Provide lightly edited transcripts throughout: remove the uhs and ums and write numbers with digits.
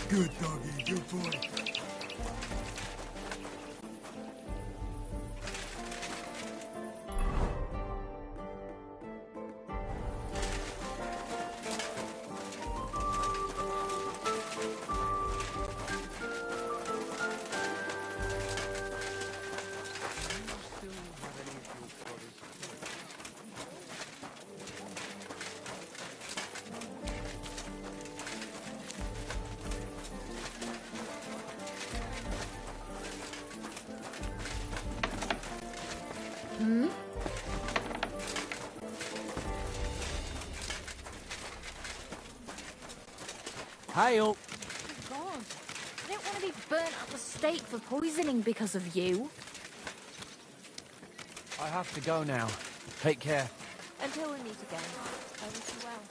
Good doggy, good boy. Hail! God, I don't want to be burnt at the stake for poisoning because of you. I have to go now. Take care. Until we meet again, I wish you well.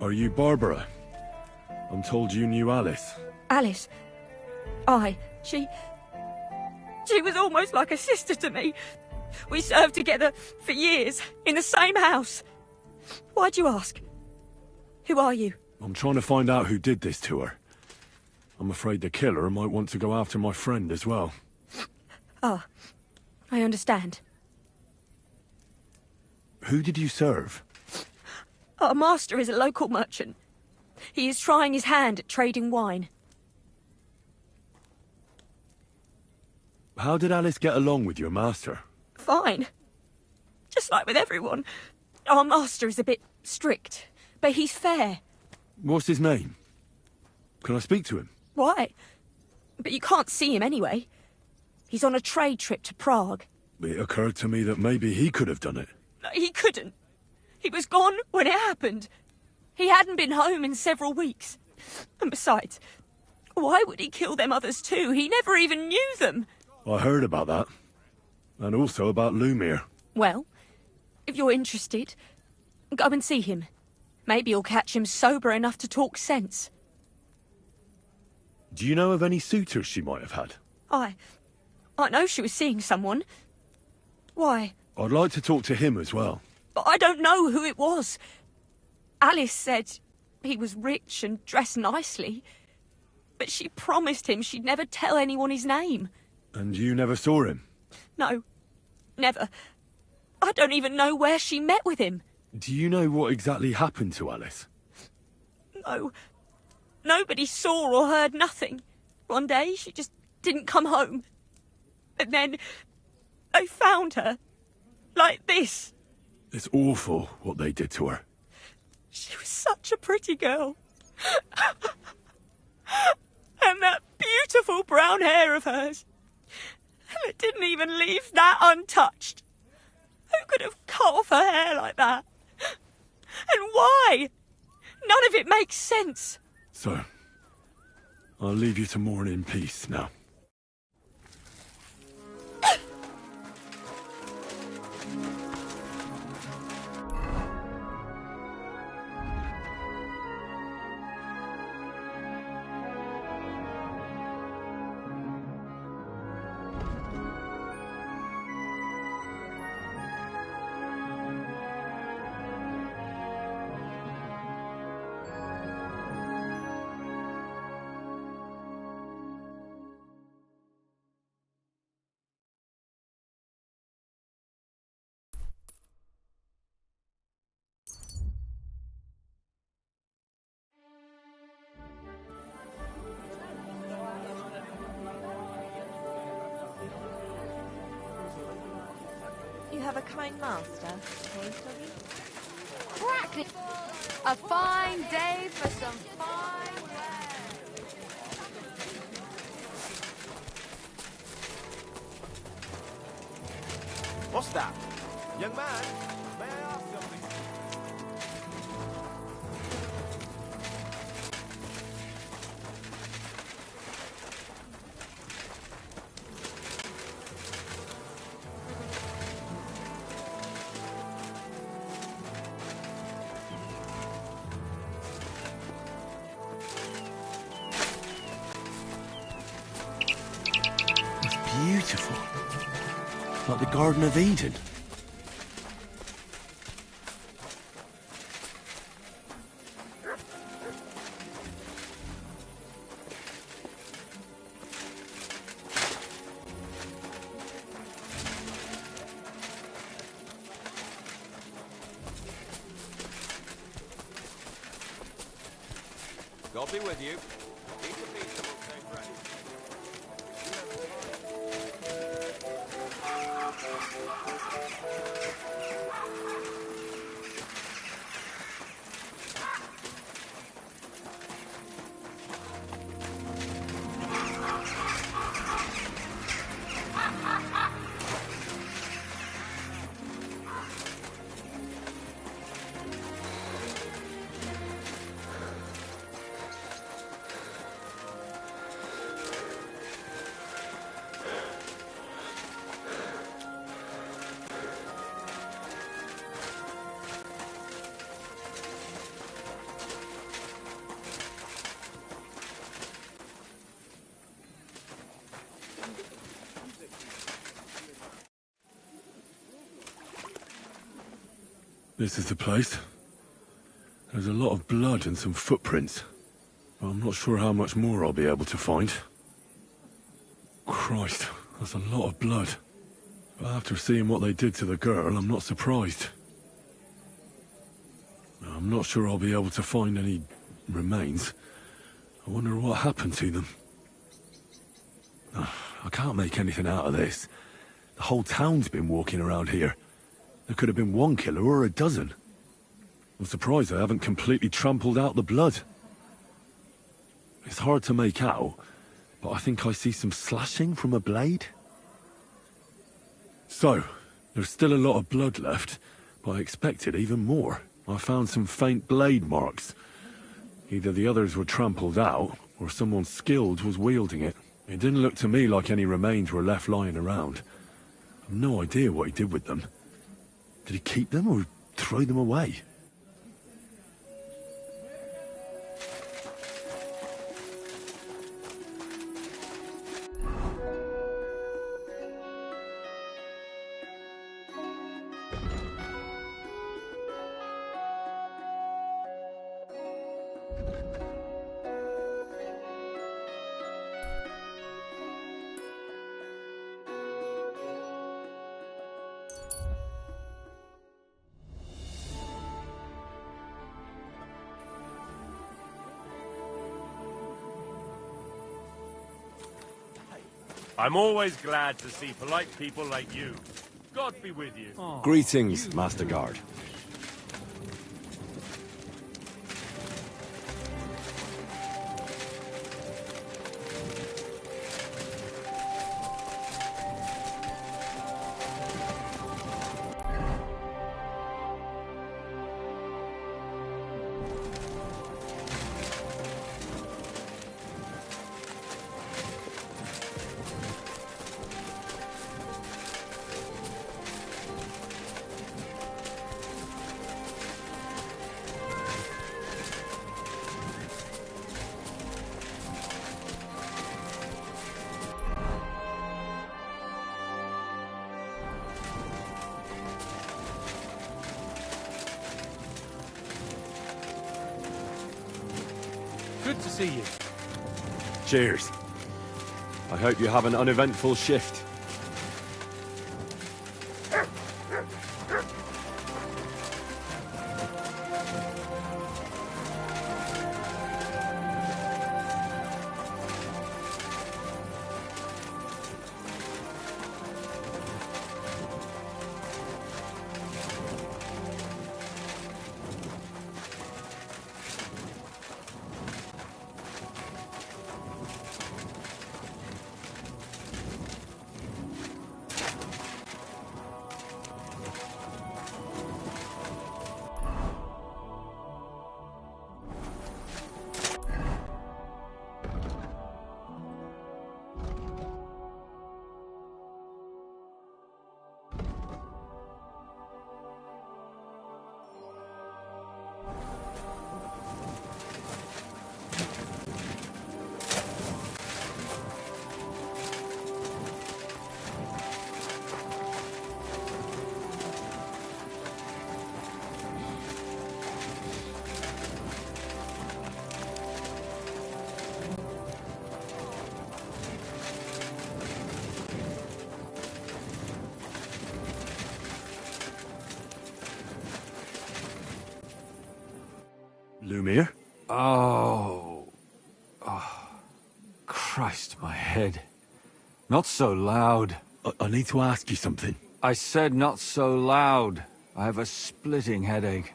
Are you Barbara? I'm told you knew Alice. Alice? She was almost like a sister to me. We served together for years, in the same house. Why'd you ask? Who are you? I'm trying to find out who did this to her. I'm afraid the killer might want to go after my friend as well. Ah, I understand. Who did you serve? Our master is a local merchant. He is trying his hand at trading wine. How did Alice get along with your master? Fine. Just like with everyone. Our master is a bit strict, but he's fair. What's his name? Can I speak to him? Why? But you can't see him anyway. He's on a trade trip to Prague. It occurred to me that maybe he could have done it. No, he couldn't. He was gone when it happened. He hadn't been home in several weeks. And besides, why would he kill them others too? He never even knew them. I heard about that. And also about Lumir. Well, if you're interested, go and see him. Maybe you'll catch him sober enough to talk sense. Do you know of any suitors she might have had? I know she was seeing someone. Why? I'd like to talk to him as well. But I don't know who it was. Alice said he was rich and dressed nicely. But she promised him she'd never tell anyone his name. And you never saw him? No, never. I don't even know where she met with him. Do you know what exactly happened to Alice? No. Nobody saw or heard nothing. One day, she just didn't come home. And then, they found her. Like this. It's awful what they did to her. She was such a pretty girl. And that beautiful brown hair of hers. And it didn't even leave that untouched. Who could have cut off her hair like that? And why? None of it makes sense. So, I'll leave you to mourn in peace now. You have a kind master, eh, Toby? Crack! A fine day for some fine wear. What's that? Young man, may I ask something? beautiful. Like the Garden of Eden. God be with you. Keep the peace and we'll stay ready. This is the place. There's a lot of blood and some footprints. But I'm not sure how much more I'll be able to find. Christ, that's a lot of blood. But after seeing what they did to the girl, I'm not surprised. I'm not sure I'll be able to find any remains. I wonder what happened to them. I can't make anything out of this. The whole town's been walking around here. There could have been one killer or a dozen. I'm surprised I haven't completely trampled out the blood. It's hard to make out, but I think I see some slashing from a blade. So, there's still a lot of blood left, but I expected even more. I found some faint blade marks. Either the others were trampled out, or someone skilled was wielding it. It didn't look to me like any remains were left lying around. I've no idea what he did with them. Did he keep them or throw them away? I'm always glad to see polite people like you. God be with you. Greetings, Master Guard. Good to see you. Cheers. I hope you have an uneventful shift. Lumiere? Oh. Christ, my head. Not so loud. I need to ask you something. I said not so loud. I have a splitting headache.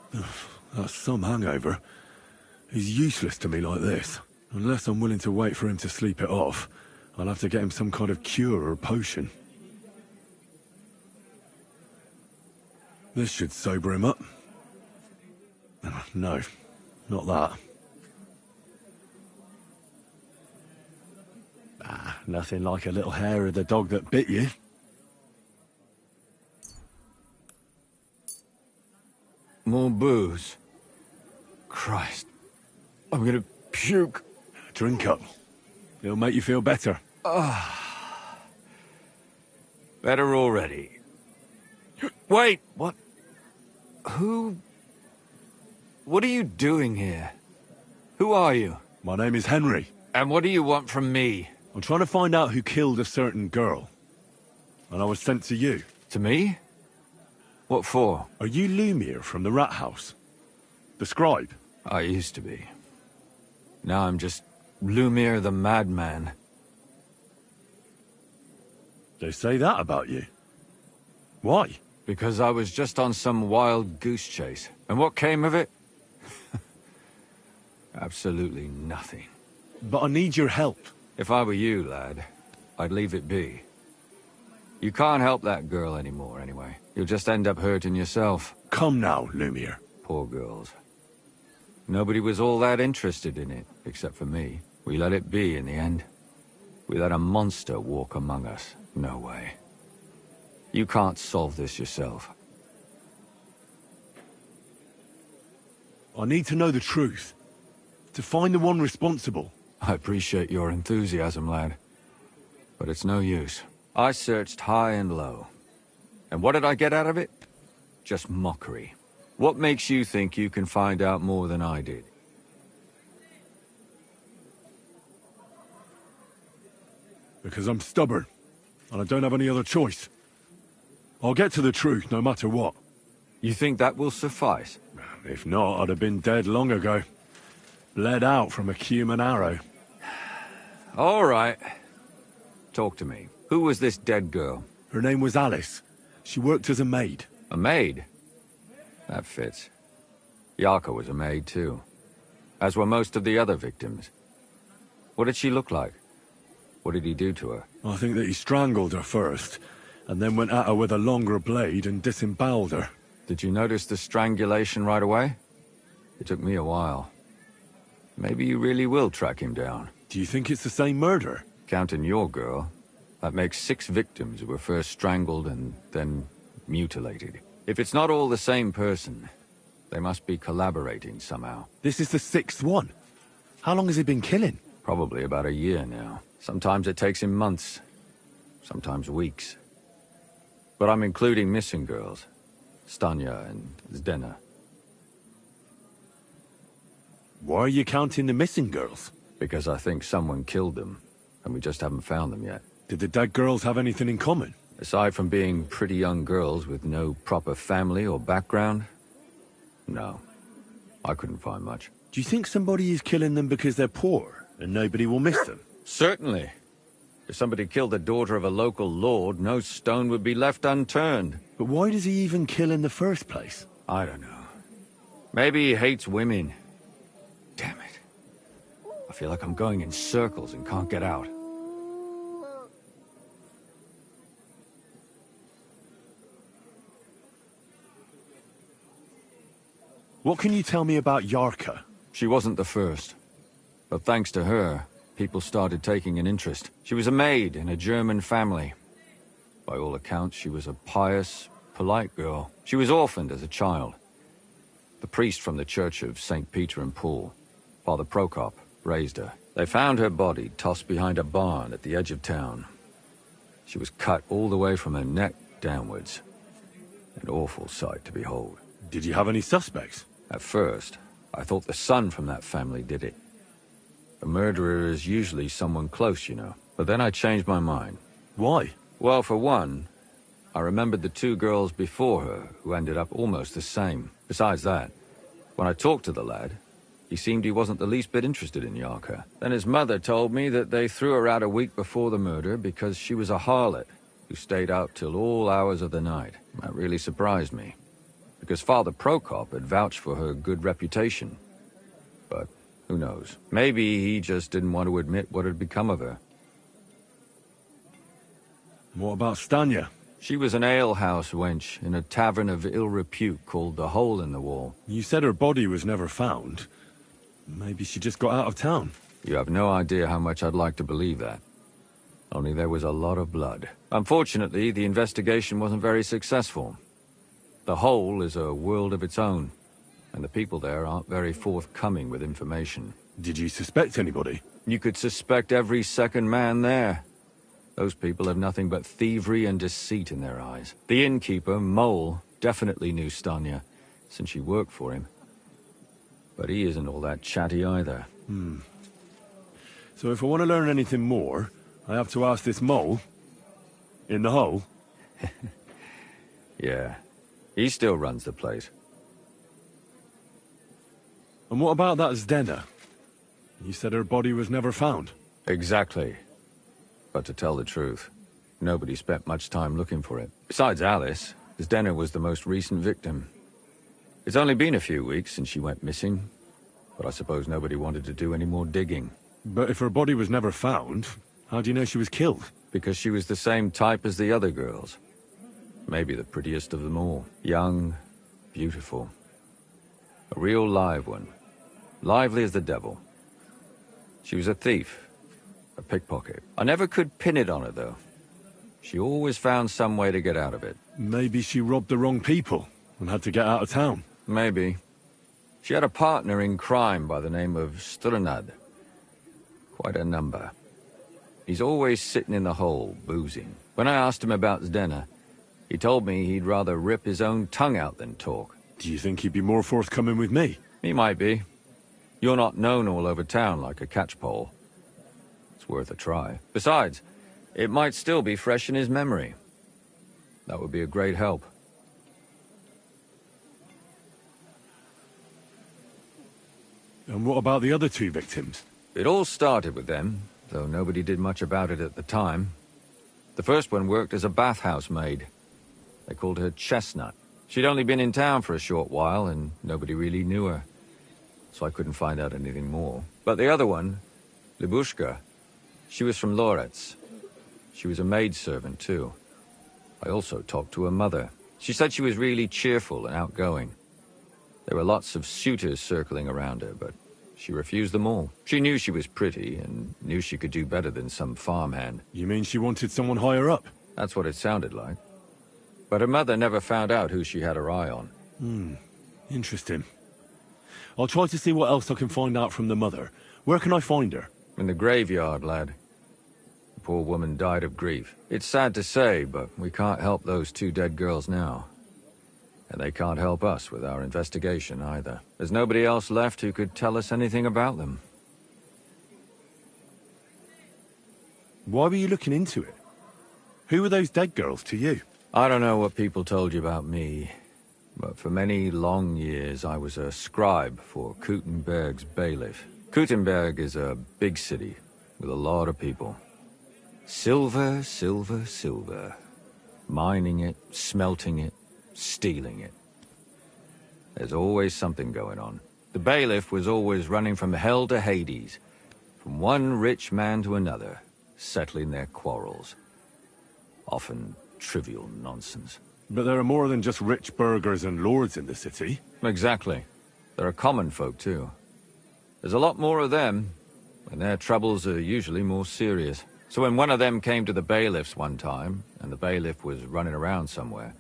That's some hangover. He's useless to me like this. Unless I'm willing to wait for him to sleep it off, I'll have to get him some kind of cure or potion. This should sober him up. No, not that. Nothing like a little hair of the dog that bit you. More booze. Christ. I'm gonna puke. Drink up. It'll make you feel better. Better already. Wait, what? What are you doing here? Who are you? My name is Henry. And what do you want from me? I'm trying to find out who killed a certain girl. And I was sent to you. To me? What for? Are you Lumiere from the Rat House? The scribe? I used to be. Now I'm just Lumiere the madman. They say that about you. Why? Because I was just on some wild goose chase. And what came of it? Absolutely nothing. But I need your help. If I were you, lad, I'd leave it be. You can't help that girl anymore, anyway. You'll just end up hurting yourself. Come now, Lumiere. Poor girls. Nobody was all that interested in it, except for me. We let it be in the end. We let a monster walk among us. No way. You can't solve this yourself. I need to know the truth. To find the one responsible. I appreciate your enthusiasm, lad. But it's no use. I searched high and low. And what did I get out of it? Just mockery. What makes you think you can find out more than I did? Because I'm stubborn. And I don't have any other choice. I'll get to the truth no matter what. You think that will suffice? If not, I'd have been dead long ago. Bled out from a human arrow. All right. Talk to me. Who was this dead girl? Her name was Alice. She worked as a maid. A maid? That fits. Yarka was a maid, too. As were most of the other victims. What did she look like? What did he do to her? I think that he strangled her first, and then went at her with a longer blade and disemboweled her. Did you notice the strangulation right away? It took me a while. Maybe you really will track him down. Do you think it's the same murder? Counting your girl, that makes 6 victims who were first strangled and then mutilated. If it's not all the same person, they must be collaborating somehow. This is the 6th one. How long has he been killing? Probably about a year now. Sometimes it takes him months, sometimes weeks. But I'm including missing girls. Stanya and Zdena. Why are you counting the missing girls? Because I think someone killed them, and we just haven't found them yet. Did the dead girls have anything in common? Aside from being pretty young girls with no proper family or background, no. I couldn't find much. Do you think somebody is killing them because they're poor, and nobody will miss them? Certainly. If somebody killed the daughter of a local lord, no stone would be left unturned. But why does he even kill in the first place? I don't know. Maybe he hates women. Damn it. I feel like I'm going in circles and can't get out. What can you tell me about Yarka? She wasn't the first. But thanks to her, people started taking an interest. She was a maid in a German family. By all accounts, she was a pious, polite girl. She was orphaned as a child. The priest from the Church of St. Peter and Paul, Father Prokop, raised her. They found her body tossed behind a barn at the edge of town. She was cut all the way from her neck downwards. An awful sight to behold. Did you have any suspects? At first, I thought the son from that family did it. A murderer is usually someone close, you know. But then I changed my mind. Why? Well, for one, I remembered the 2 girls before her who ended up almost the same. Besides that, when I talked to the lad, he wasn't the least bit interested in Yarka. Then his mother told me that they threw her out a week before the murder because she was a harlot who stayed out till all hours of the night. That really surprised me, because Father Prokop had vouched for her good reputation. But who knows? Maybe he just didn't want to admit what had become of her. What about Stanya? She was an alehouse wench in a tavern of ill repute called the Hole in the Wall. You said her body was never found. Maybe she just got out of town. You have no idea how much I'd like to believe that. Only there was a lot of blood. Unfortunately, the investigation wasn't very successful. The Hole is a world of its own, and the people there aren't very forthcoming with information. Did you suspect anybody? You could suspect every second man there. Those people have nothing but thievery and deceit in their eyes. The innkeeper, Mole, definitely knew Stanya, since she worked for him. But he isn't all that chatty either. So if I want to learn anything more, I have to ask this Mole? In the hole? Yeah. He still runs the place. And what about that Zdena? You said her body was never found. Exactly. But to tell the truth, nobody spent much time looking for it. Besides Alice, Zdena was the most recent victim. It's only been a few weeks since she went missing, but I suppose nobody wanted to do any more digging. But if her body was never found, how do you know she was killed? Because she was the same type as the other girls. Maybe the prettiest of them all. Young, beautiful. A real live one. Lively as the devil. She was a thief. A pickpocket. I never could pin it on her, though. She always found some way to get out of it. Maybe she robbed the wrong people and had to get out of town. Maybe. She had a partner in crime by the name of Strunad. Quite a number. He's always sitting in the hole, boozing. When I asked him about Zdena, he told me he'd rather rip his own tongue out than talk. Do you think he'd be more forthcoming with me? He might be. You're not known all over town like a catchpole. It's worth a try. Besides, it might still be fresh in his memory. That would be a great help. And what about the other two victims? It all started with them, though nobody did much about it at the time. The first one worked as a bathhouse maid. They called her Chestnut. She'd only been in town for a short while, and nobody really knew her. So I couldn't find out anything more. But the other one, Libushka, she was from Loretz. She was a maidservant, too. I also talked to her mother. She said she was really cheerful and outgoing. There were lots of suitors circling around her, but she refused them all. She knew she was pretty, and knew she could do better than some farmhand. You mean she wanted someone higher up? That's what it sounded like. But her mother never found out who she had her eye on. Interesting. I'll try to see what else I can find out from the mother. Where can I find her? In the graveyard, lad. The poor woman died of grief. It's sad to say, but we can't help those two dead girls now. And they can't help us with our investigation either. There's nobody else left who could tell us anything about them. Why were you looking into it? Who were those dead girls to you? I don't know what people told you about me, but for many long years I was a scribe for Kuttenberg's bailiff. Kuttenberg is a big city with a lot of people. Silver, silver, silver. Mining it, smelting it, stealing it. There's always something going on. The bailiff was always running from hell to Hades, from one rich man to another, settling their quarrels. Often trivial nonsense. But there are more than just rich burghers and lords in the city. Exactly. There are common folk, too. There's a lot more of them, and their troubles are usually more serious. So when one of them came to the bailiff's one time, and the bailiff was running around somewhere,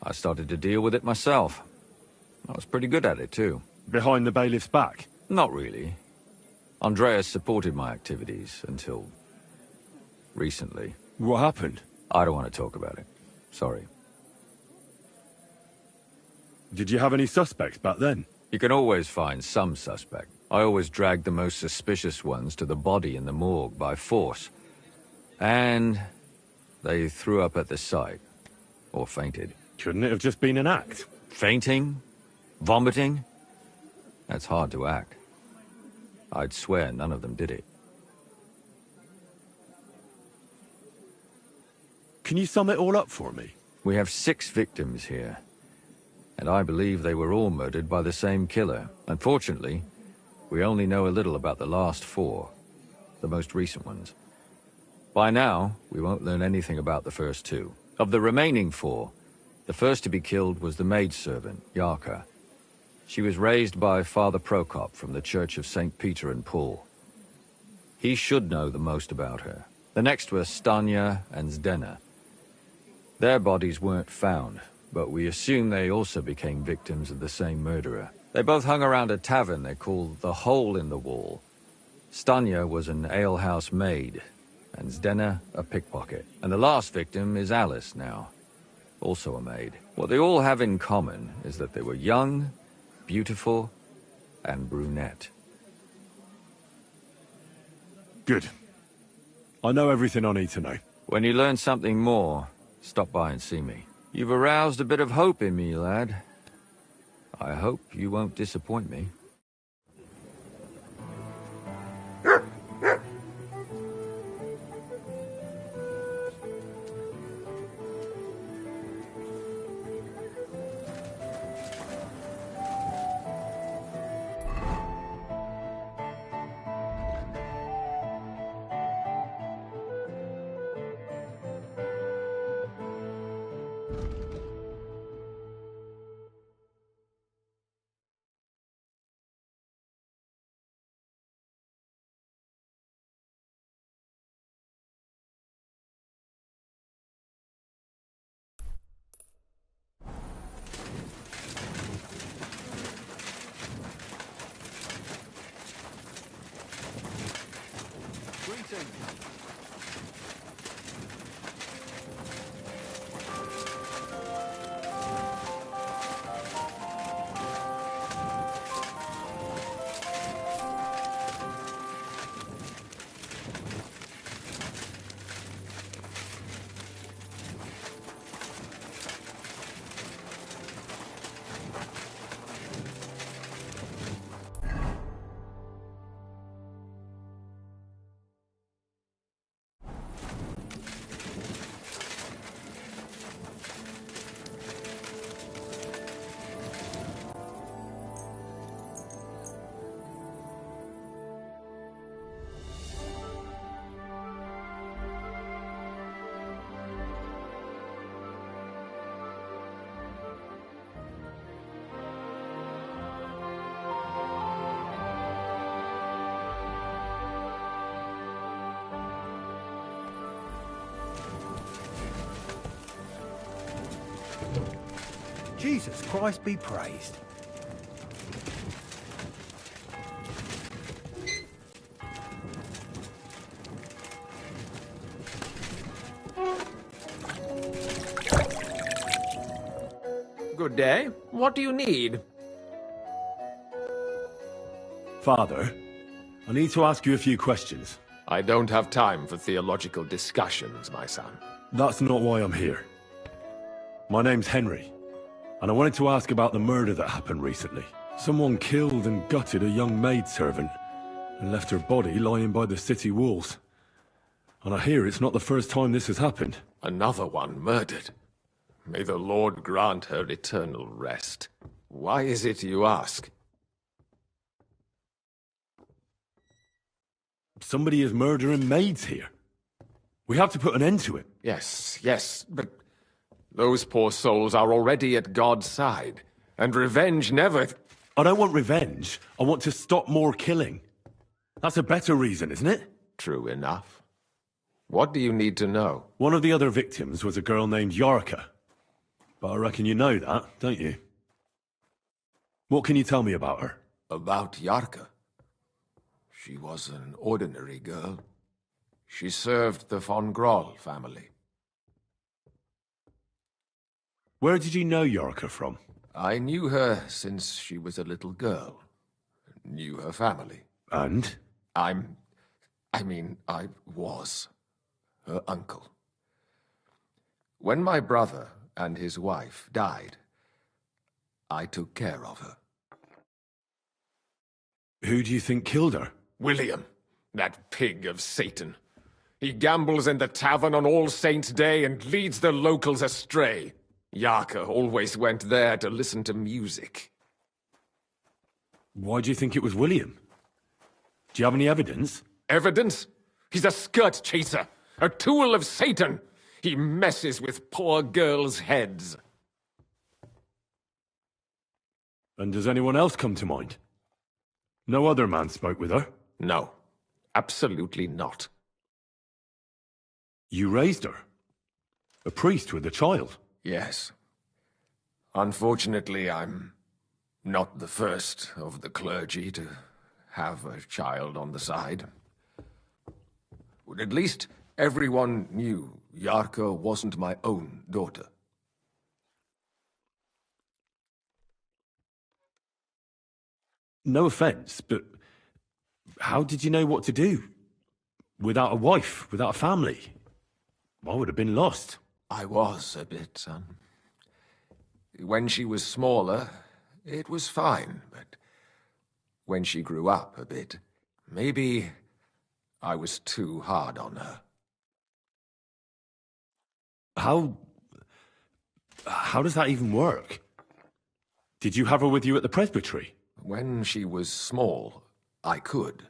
I started to deal with it myself. I was pretty good at it, too. Behind the bailiff's back? Not really. Andreas supported my activities until recently. What happened? I don't want to talk about it. Sorry. Did you have any suspects back then? You can always find some suspect. I always dragged the most suspicious ones to the body in the morgue by force. And they threw up at the sight. Or fainted. Couldn't it have just been an act? Fainting? Vomiting? That's hard to act. I'd swear none of them did it. Can you sum it all up for me? We have 6 victims here, and I believe they were all murdered by the same killer. Unfortunately, we only know a little about the last 4, the most recent ones. By now, we won't learn anything about the first 2. Of the remaining 4, the first to be killed was the maidservant, Yarka. She was raised by Father Prokop from the Church of St. Peter and Paul. He should know the most about her. The next were Stanya and Zdena. Their bodies weren't found, but we assume they also became victims of the same murderer. They both hung around a tavern they called the Hole in the Wall. Stanya was an alehouse maid, and Zdena a pickpocket. And the last victim is Alice now, also a maid. What they all have in common is that they were young, beautiful, and brunette. Good. I know everything I need to know. When you learn something more, stop by and see me. You've aroused a bit of hope in me, lad. I hope you won't disappoint me. Jesus Christ be praised. Good day. What do you need? Father, I need to ask you a few questions. I don't have time for theological discussions, my son. That's not why I'm here. My name's Henry, and I wanted to ask about the murder that happened recently. Someone killed and gutted a young maidservant and left her body lying by the city walls. And I hear it's not the first time this has happened. Another one murdered. May the Lord grant her eternal rest. Why is it you ask? Somebody is murdering maids here. We have to put an end to it. Yes, but those poor souls are already at God's side, and revenge never... I don't want revenge. I want to stop more killing. That's a better reason, isn't it? True enough. What do you need to know? One of the other victims was a girl named Yarka. But I reckon you know that, don't you? What can you tell me about her? About Yarka? She was an ordinary girl. She served the von Groll family. Where did you know Yarka from? I knew her since she was a little girl. Knew her family. And? I was her uncle. When my brother and his wife died, I took care of her. Who do you think killed her? William, that pig of Satan. He gambles in the tavern on All Saints' Day and leads the locals astray. Yarka always went there to listen to music. Why do you think it was William? Do you have any evidence? Evidence? He's a skirt chaser, a tool of Satan. He messes with poor girls' heads. And does anyone else come to mind? No other man spoke with her? No, absolutely not. You raised her? A priest with a child? Yes. Unfortunately, I'm not the first of the clergy to have a child on the side. But at least everyone knew Yarka wasn't my own daughter. No offense, but how did you know what to do? Without a wife, without a family? I would have been lost. I was a bit, son. When she was smaller, it was fine, but when she grew up a bit, maybe I was too hard on her. How does that even work? Did you have her with you at the presbytery? When she was small, I could.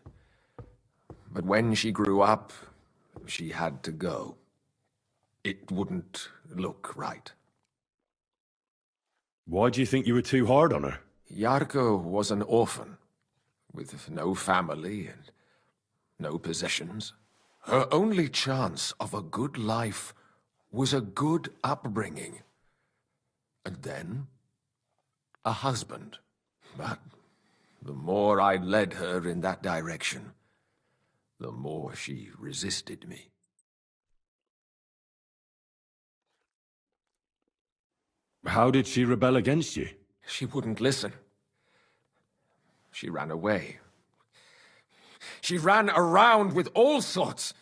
But when she grew up, she had to go. It wouldn't look right. Why do you think you were too hard on her? Yarka was an orphan, with no family and no possessions. Her only chance of a good life was a good upbringing. And then, a husband. But the more I led her in that direction, the more she resisted me. How did she rebel against you? She wouldn't listen. She ran away. She ran around with all sorts.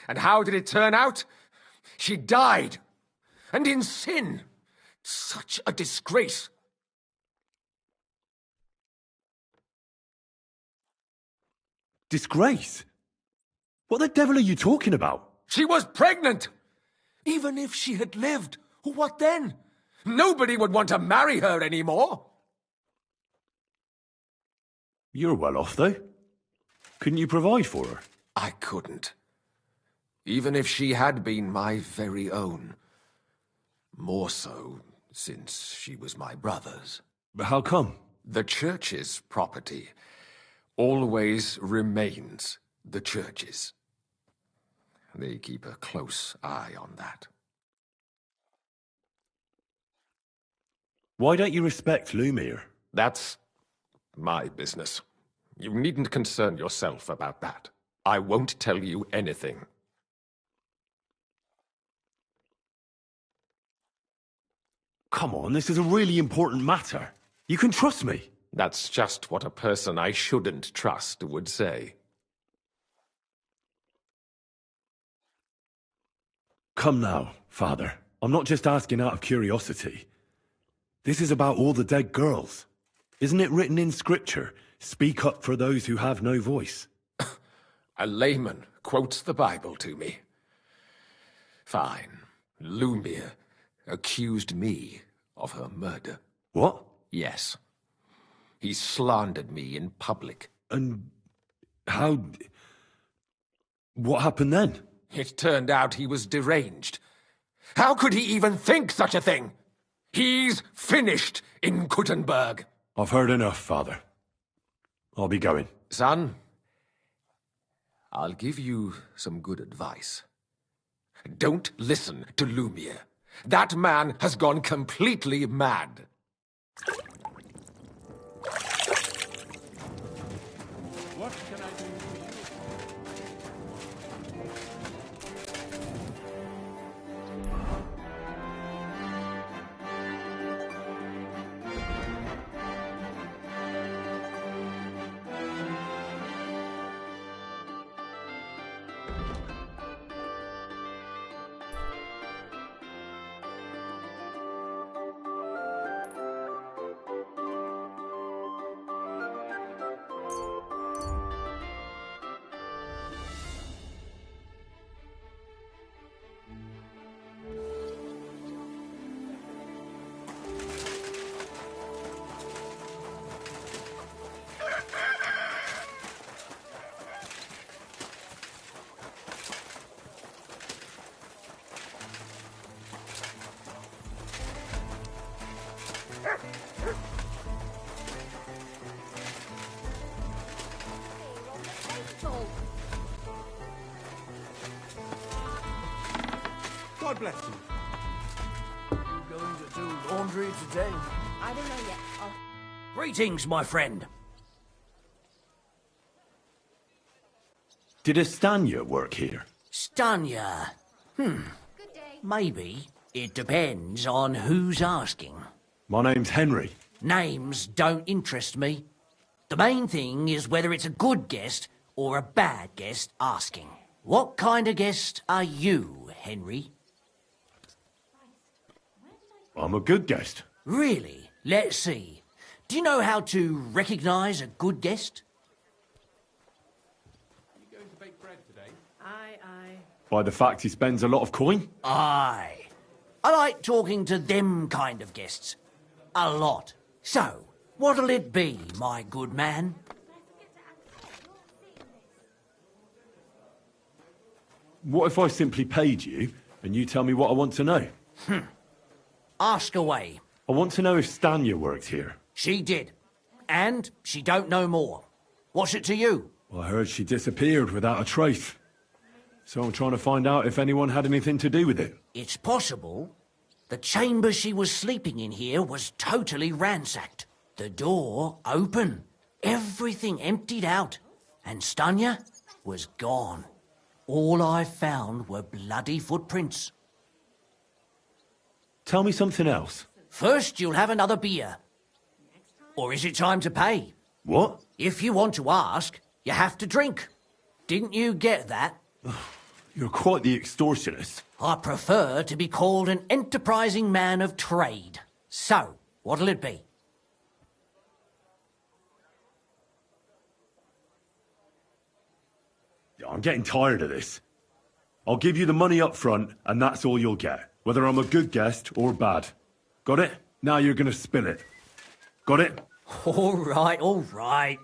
And how did it turn out? She died. And in sin. Such a disgrace. Disgrace? What the devil are you talking about? She was pregnant! Even if she had lived, what then? Nobody would want to marry her anymore. You're well off, though. Couldn't you provide for her? I couldn't. Even if she had been my very own. More so, since she was my brother's. But how come? The church's property always remains the church's. They keep a close eye on that. Why don't you respect Lumiere? That's my business. You needn't concern yourself about that. I won't tell you anything. Come on, this is a really important matter. You can trust me. That's just what a person I shouldn't trust would say. Come now, Father. I'm not just asking out of curiosity. This is about all the dead girls. Isn't it written in Scripture, speak up for those who have no voice? A layman quotes the Bible to me. Fine. Lumiere accused me of her murder. What? Yes. He slandered me in public. And how... What happened then? It turned out he was deranged. How could he even think such a thing? He's finished in Kuttenberg. I've heard enough, Father. I'll be going. Son, I'll give you some good advice. Don't listen to Lumiere. That man has gone completely mad. What can I do for you? God bless you. You going to do laundry today? I don't know yet. Greetings, my friend. Did Estanya work here? Stanya. Good day. Maybe. It depends on who's asking. My name's Henry. Names don't interest me. The main thing is whether it's a good guest or a bad guest asking. What kind of guest are you, Henry? I'm a good guest. Really? Let's see. Do you know how to recognise a good guest? You going to bake bread today? Aye, aye. By the fact he spends a lot of coin? Aye. I like talking to them kind of guests. A lot. So, what'll it be, my good man? What if I simply paid you and you tell me what I want to know? Ask away. I want to know if Stanya worked here. She did. And she don't know more. What's it to you? I heard she disappeared without a trace. So I'm trying to find out if anyone had anything to do with it. It's possible. The chamber she was sleeping in here was totally ransacked. The door open. Everything emptied out. And Stanya was gone. All I found were bloody footprints. Tell me something else. First, you'll have another beer. Or is it time to pay? What? If you want to ask, you have to drink. Didn't you get that? You're quite the extortionist. I prefer to be called an enterprising man of trade. So, what'll it be? I'm getting tired of this. I'll give you the money up front, and that's all you'll get. Whether I'm a good guest or bad. Got it? Now you're gonna spill it. Got it? All right, all right.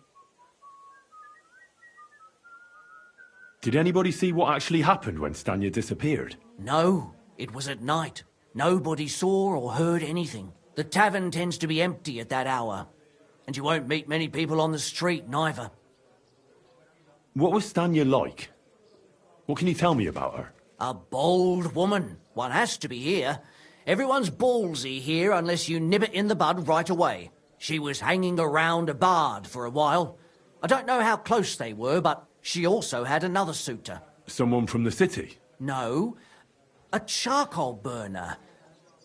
Did anybody see what actually happened when Stanya disappeared? No, it was at night. Nobody saw or heard anything. The tavern tends to be empty at that hour. And you won't meet many people on the street, neither. What was Stanya like? What can you tell me about her? A bold woman. One has to be here. Everyone's ballsy here unless you nib it in the bud right away. She was hanging around a bard for a while. I don't know how close they were, but she also had another suitor. Someone from the city? No, a charcoal burner.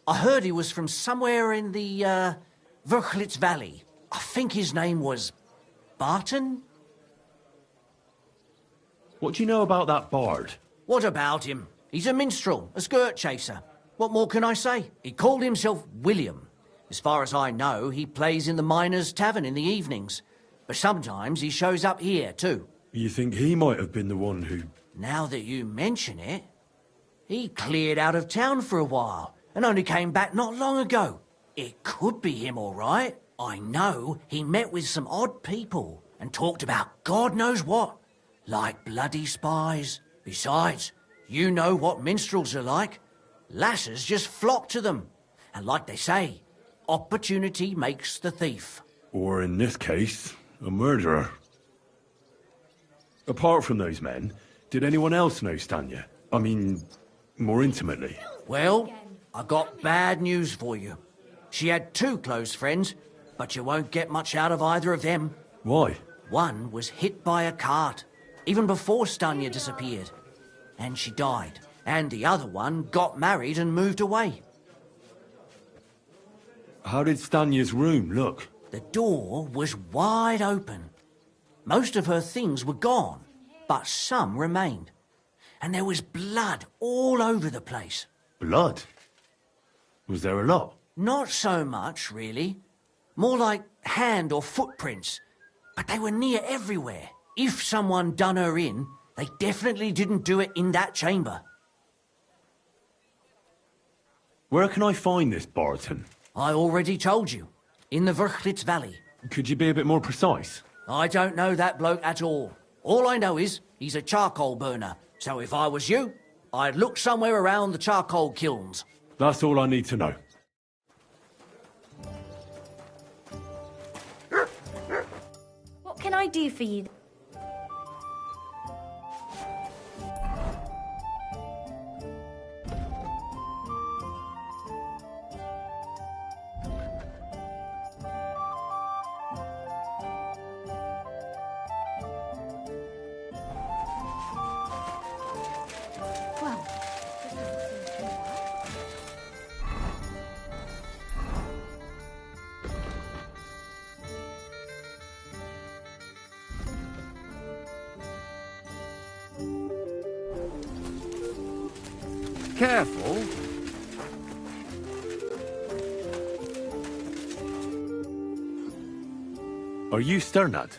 I heard he was from somewhere in the, Verchlitz Valley. I think his name was Barton? What do you know about that bard? What about him? He's a minstrel, a skirt chaser. What more can I say? He called himself William. As far as I know, he plays in the Miners' Tavern in the evenings. But sometimes he shows up here, too. You think he might have been the one who... Now that you mention it, he cleared out of town for a while and only came back not long ago. It could be him, all right. I know he met with some odd people and talked about God knows what, like bloody spies. Besides, you know what minstrels are like. Lasses just flock to them. And like they say, opportunity makes the thief. Or in this case, a murderer. Apart from those men, did anyone else know Stanya? I mean, more intimately. Well, I got bad news for you. She had two close friends, but you won't get much out of either of them. Why? One was hit by a cart, even before Stanya disappeared. And she died. And the other one got married and moved away. How did Stanya's room look? The door was wide open. Most of her things were gone, but some remained. And there was blood all over the place. Blood? Was there a lot? Not so much, really. More like hand or footprints. But they were near everywhere. If someone done her in, they definitely didn't do it in that chamber. Where can I find this Barton? I already told you. In the Verchlitz Valley. Could you be a bit more precise? I don't know that bloke at all. All I know is he's a charcoal burner. So if I was you, I'd look somewhere around the charcoal kilns. That's all I need to know. What can I do for you? Careful. Are you Sternad?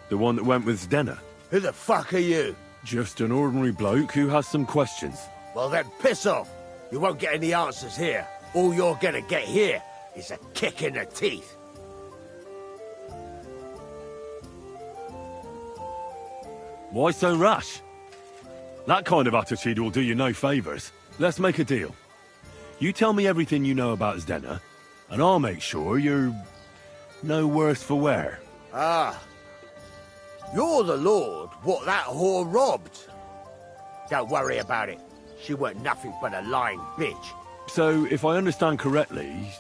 The one that went with Zdenna? Who the fuck are you? Just an ordinary bloke who has some questions. Well then, piss off. You won't get any answers here. All you're gonna get here is a kick in the teeth. Why so rash? That kind of attitude will do you no favours. Let's make a deal. You tell me everything you know about Zdenna, and I'll make sure you're no worse for wear. Ah. You're the lord what that whore robbed. Don't worry about it. She weren't nothing but a lying bitch. So, if I understand correctly,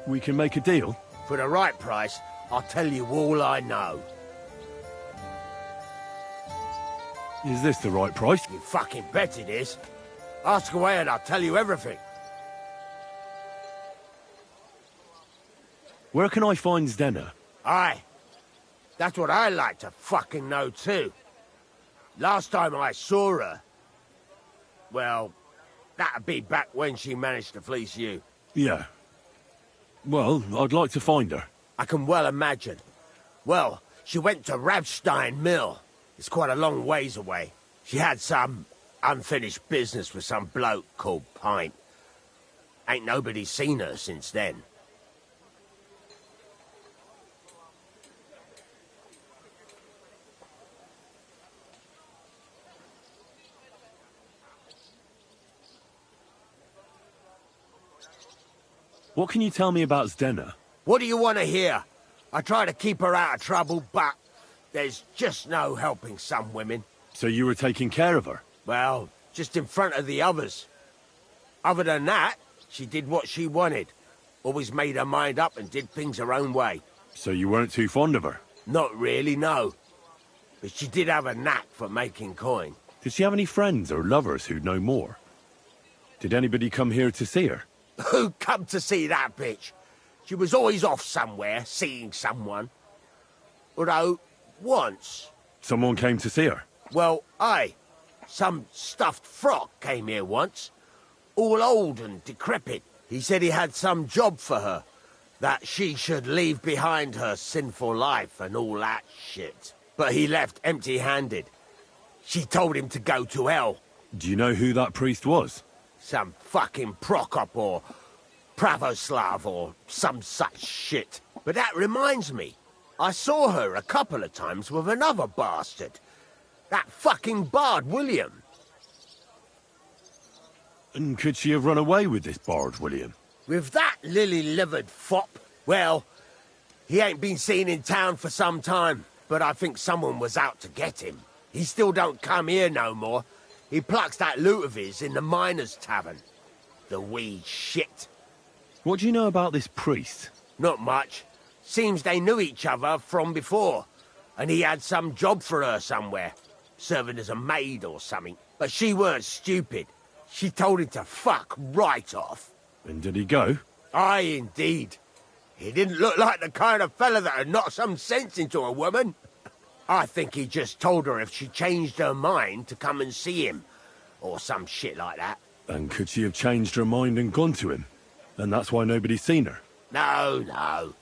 we can make a deal? For the right price, I'll tell you all I know. Is this the right price? You fucking bet it is. Ask away and I'll tell you everything. Where can I find Zdenna? Aye. That's what I like to fucking know too. Last time I saw her... Well, that'd be back when she managed to fleece you. Yeah. Well, I'd like to find her. I can well imagine. Well, she went to Rabstein Mill. It's quite a long ways away. She had some unfinished business with some bloke called Pint. Ain't nobody seen her since then. What can you tell me about Zdenna? What do you want to hear? I try to keep her out of trouble, but there's just no helping some women. So you were taking care of her? Well, just in front of the others. Other than that, she did what she wanted. Always made her mind up and did things her own way. So you weren't too fond of her? Not really, no. But she did have a knack for making coin. Did she have any friends or lovers who'd know more? Did anybody come here to see her? Who come to see that bitch? She was always off somewhere, seeing someone. Although, once... Someone came to see her? Well, aye. Some stuffed frock came here once. All old and decrepit. He said he had some job for her. That she should leave behind her sinful life and all that shit. But he left empty-handed. She told him to go to hell. Do you know who that priest was? Some fucking Prokop or Pravoslav or some such shit. But that reminds me, I saw her a couple of times with another bastard. That fucking bard, William. And could she have run away with this bard, William? With that lily-livered fop? Well, he ain't been seen in town for some time, but I think someone was out to get him. He still don't come here no more. He plucks that loot of his in the miners' tavern. The wee shit. What do you know about this priest? Not much. Seems they knew each other from before, and he had some job for her somewhere, serving as a maid or something. But she weren't stupid. She told him to fuck right off. And did he go? Aye, indeed. He didn't look like the kind of fella that would knock some sense into a woman. I think he just told her if she changed her mind to come and see him, or some shit like that. And could she have changed her mind and gone to him? And that's why nobody's seen her? No, no.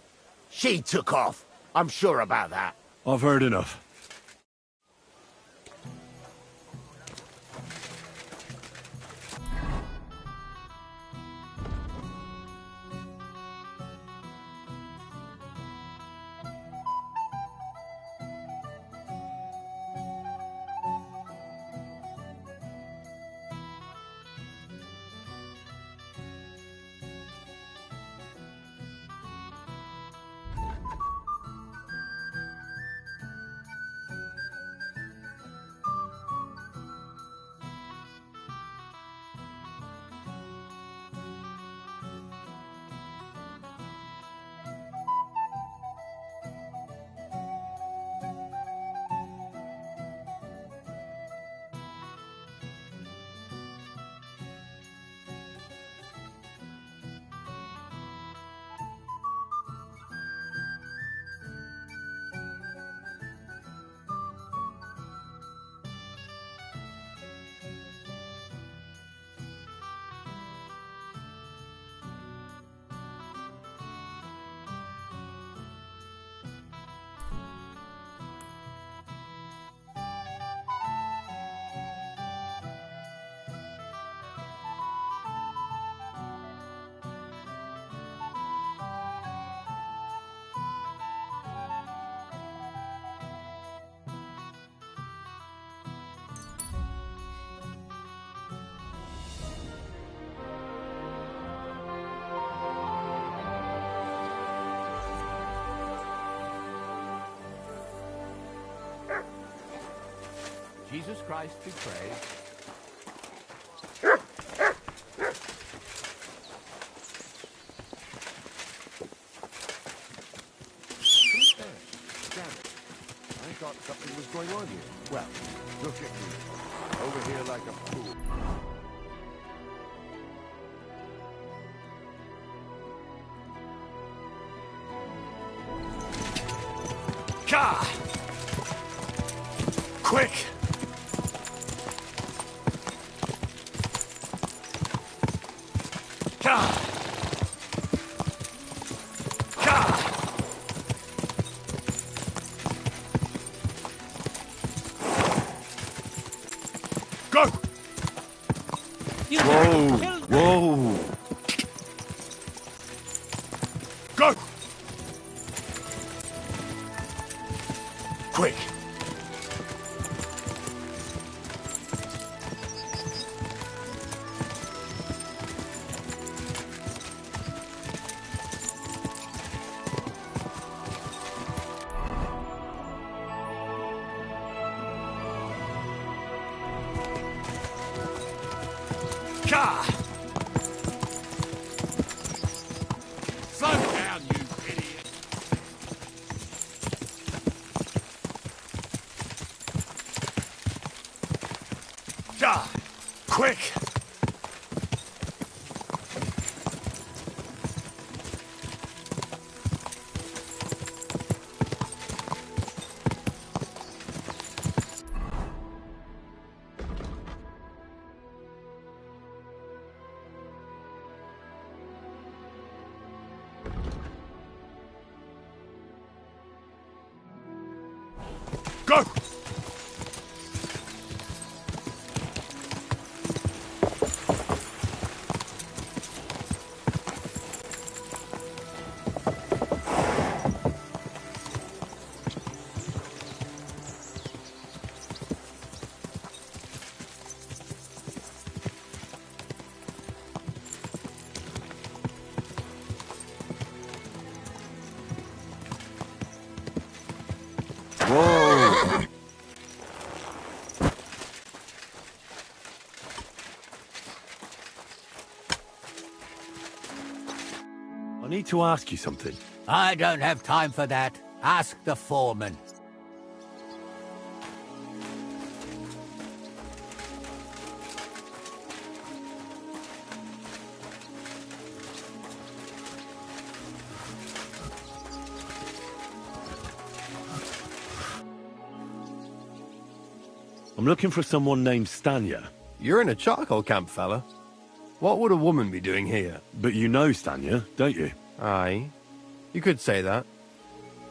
She took off. I'm sure about that. I've heard enough. Jesus Christ be praised. I thought something was going on here. Well, look at me. Over here like a fool. Gah! Quick! Gah! Gah! Go! Whoa! Whoa! Go! Quick! Gah! Slow down, you idiot! Gah! Quick! Go! Whoa! I need to ask you something. I don't have time for that. Ask the foreman. I'm looking for someone named Stanya. You're in a charcoal camp, fella. What would a woman be doing here? But you know Stanya, don't you? Aye. You could say that.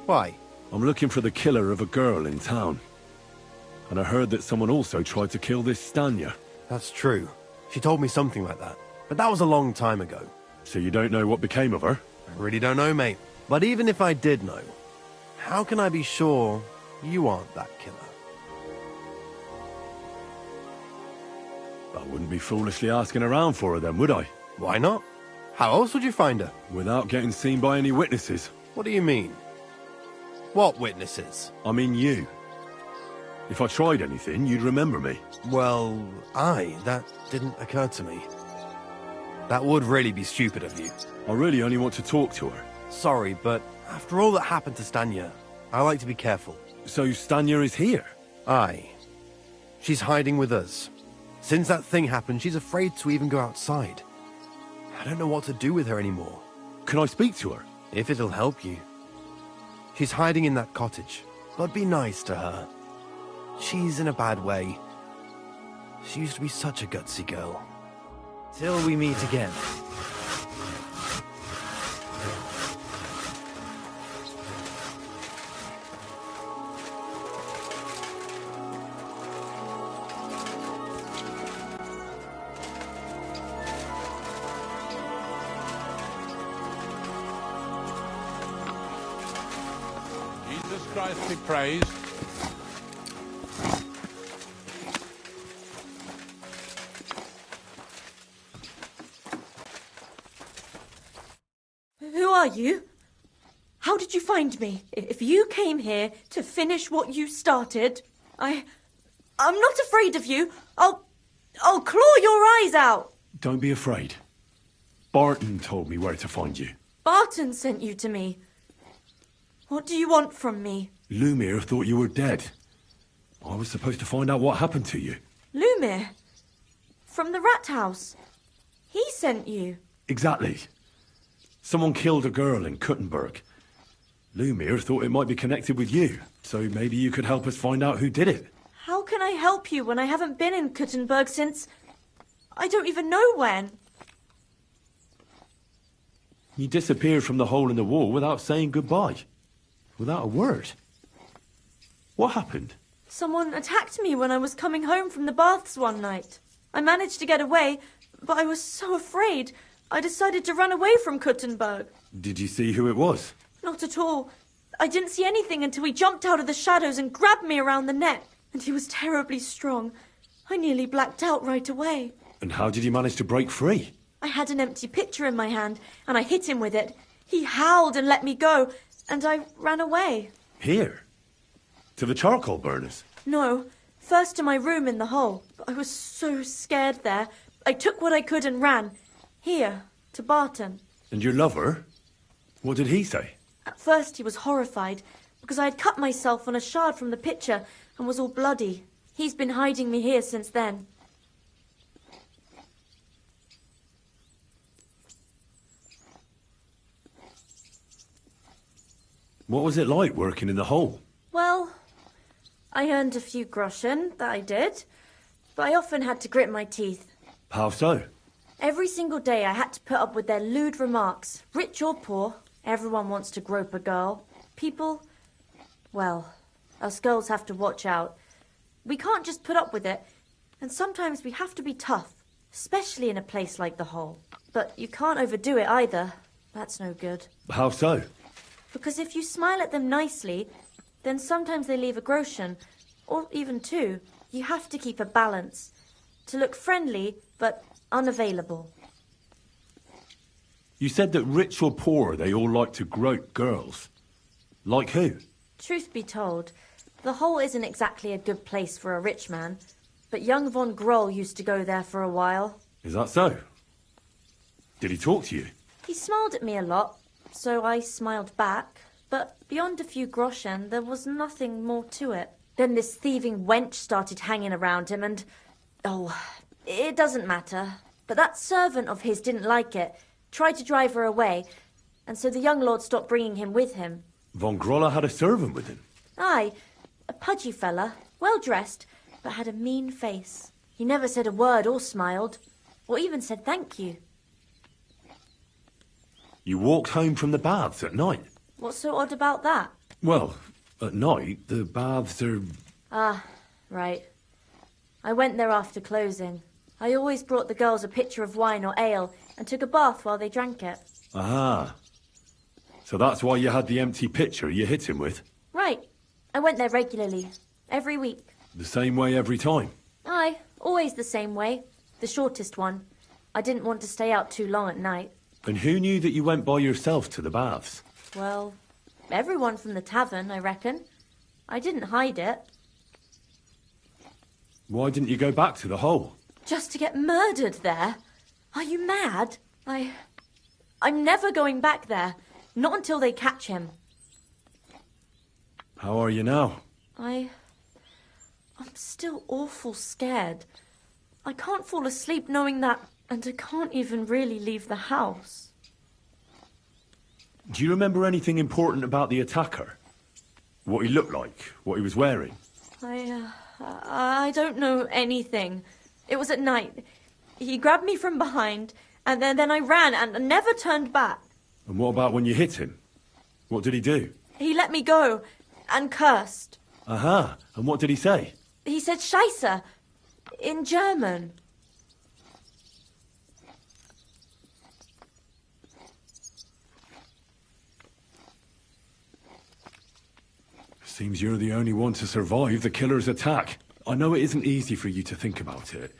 Why? I'm looking for the killer of a girl in town. And I heard that someone also tried to kill this Stanya. That's true. She told me something like that. But that was a long time ago. So you don't know what became of her? I really don't know, mate. But even if I did know, how can I be sure you aren't that killer? I wouldn't be foolishly asking around for her then, would I? Why not? How else would you find her? Without getting seen by any witnesses. What do you mean? What witnesses? I mean you. If I tried anything, you'd remember me. Well, that didn't occur to me. That would really be stupid of you. I really only want to talk to her. Sorry, but after all that happened to Stanya, I like to be careful. So Stanya is here? Aye. She's hiding with us. Since that thing happened, she's afraid to even go outside. I don't know what to do with her anymore. Can I speak to her? If it'll help you. She's hiding in that cottage, but be nice to her. She's in a bad way. She used to be such a gutsy girl. Till we meet again. Jesus Christ be praised. Who are you? How did you find me? If you came here to finish what you started, I I'm not afraid of you. I'll claw your eyes out. Don't be afraid. Barton told me where to find you. Barton sent you to me. What do you want from me? Lumir thought you were dead. I was supposed to find out what happened to you. Lumir? From the rat house? He sent you? Exactly. Someone killed a girl in Kuttenberg. Lumir thought it might be connected with you, so maybe you could help us find out who did it. How can I help you when I haven't been in Kuttenberg since... I don't even know when. You disappeared from the hole in the wall without saying goodbye. Without a word. What happened? Someone attacked me when I was coming home from the baths one night. I managed to get away, but I was so afraid. I decided to run away from Kuttenberg. Did you see who it was? Not at all. I didn't see anything until he jumped out of the shadows and grabbed me around the neck. And he was terribly strong. I nearly blacked out right away. And how did you manage to break free? I had an empty pitcher in my hand, and I hit him with it. He howled and let me go, and I ran away. Here? To the charcoal burners? No, first to my room in the hole. I was so scared there. I took what I could and ran. Here, to Barton. And your lover? What did he say? At first he was horrified, because I had cut myself on a shard from the pitcher and was all bloody. He's been hiding me here since then. What was it like working in the hole? Well, I earned a few groschen, that I did. But I often had to grit my teeth. How so? Every single day I had to put up with their lewd remarks. Rich or poor, everyone wants to grope a girl. People, well, us girls have to watch out. We can't just put up with it. And sometimes we have to be tough, especially in a place like the hole. But you can't overdo it either. That's no good. How so? Because if you smile at them nicely, then sometimes they leave a groschen, or even two. You have to keep a balance. To look friendly, but unavailable. You said that rich or poor, they all like to grope girls. Like who? Truth be told, the hole isn't exactly a good place for a rich man, but young von Groll used to go there for a while. Is that so? Did he talk to you? He smiled at me a lot, so I smiled back, but beyond a few groschen, there was nothing more to it. Then this thieving wench started hanging around him and... oh, it doesn't matter. But that servant of his didn't like it, tried to drive her away, and so the young lord stopped bringing him with him. Von Groller had a servant with him? Aye, a pudgy fella, well-dressed, but had a mean face. He never said a word or smiled, or even said thank you. You walked home from the baths at night? What's so odd about that? Well, at night, the baths are... Ah, right. I went there after closing. I always brought the girls a pitcher of wine or ale and took a bath while they drank it. Ah. So that's why you had the empty pitcher you hit him with? Right. I went there regularly. Every week. The same way every time? Aye, always the same way. The shortest one. I didn't want to stay out too long at night. And who knew that you went by yourself to the baths? Well, everyone from the tavern, I reckon. I didn't hide it. Why didn't you go back to the hole? Just to get murdered there? Are you mad? I'm never going back there. Not until they catch him. How are you now? I'm still awful scared. I can't fall asleep knowing that, and I can't even really leave the house. Do you remember anything important about the attacker? What he looked like? What he was wearing? I don't know anything. It was at night. He grabbed me from behind, and then I ran and never turned back. And what about when you hit him? What did he do? He let me go and cursed. Aha. And what did he say? He said Scheisse in German. Seems you're the only one to survive the killer's attack. I know it isn't easy for you to think about it,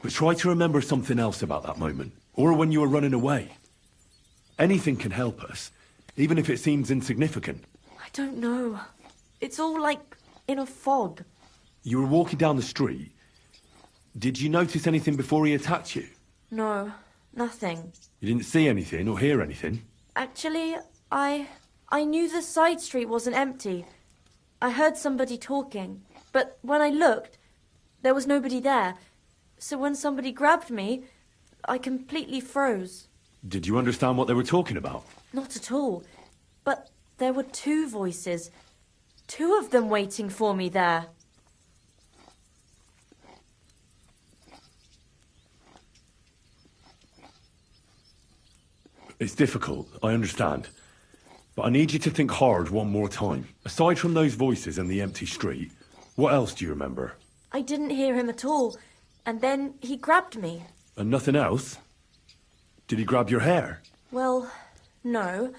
but try to remember something else about that moment, or when you were running away. Anything can help us, even if it seems insignificant. I don't know. It's all like in a fog. You were walking down the street. Did you notice anything before he attacked you? No, nothing. You didn't see anything or hear anything? Actually, I knew the side street wasn't empty. I heard somebody talking, but when I looked, there was nobody there. So when somebody grabbed me, I completely froze. Did you understand what they were talking about? Not at all. But there were two voices. Two of them waiting for me there. It's difficult, I understand. But I need you to think hard one more time. Aside from those voices and the empty street, what else do you remember? I didn't hear him at all. And then he grabbed me. And nothing else? Did he grab your hair? Well, no.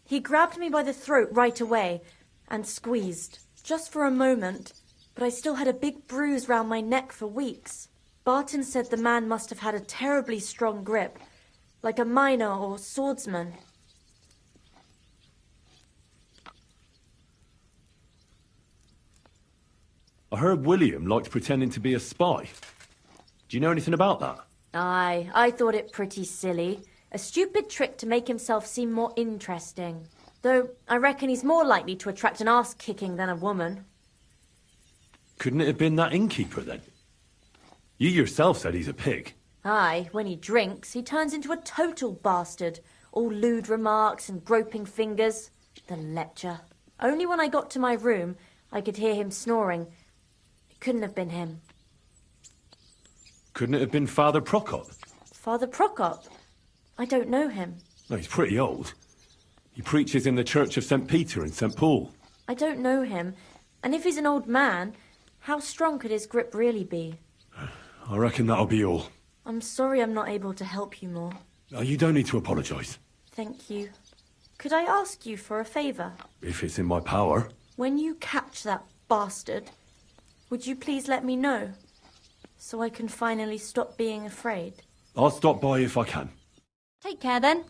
He grabbed me by the throat right away and squeezed. Just for a moment. But I still had a big bruise round my neck for weeks. Barton said the man must have had a terribly strong grip. Like a miner or swordsman. I heard William liked pretending to be a spy. Do you know anything about that? Aye, I thought it pretty silly. A stupid trick to make himself seem more interesting. Though I reckon he's more likely to attract an arse-kicking than a woman. Couldn't it have been that innkeeper then? You yourself said he's a pig. Aye, when he drinks, he turns into a total bastard. All lewd remarks and groping fingers. The lecher. Only when I got to my room, I could hear him snoring. It couldn't have been him. Couldn't it have been Father Prokop? Father Prokop? I don't know him. No, he's pretty old. He preaches in the Church of St. Peter and St. Paul. I don't know him. And if he's an old man, how strong could his grip really be? I reckon that'll be all. I'm sorry I'm not able to help you more. No, you don't need to apologise. Thank you. Could I ask you for a favour? If it's in my power. When you catch that bastard, would you please let me know? So I can finally stop being afraid. I'll stop by if I can. Take care then.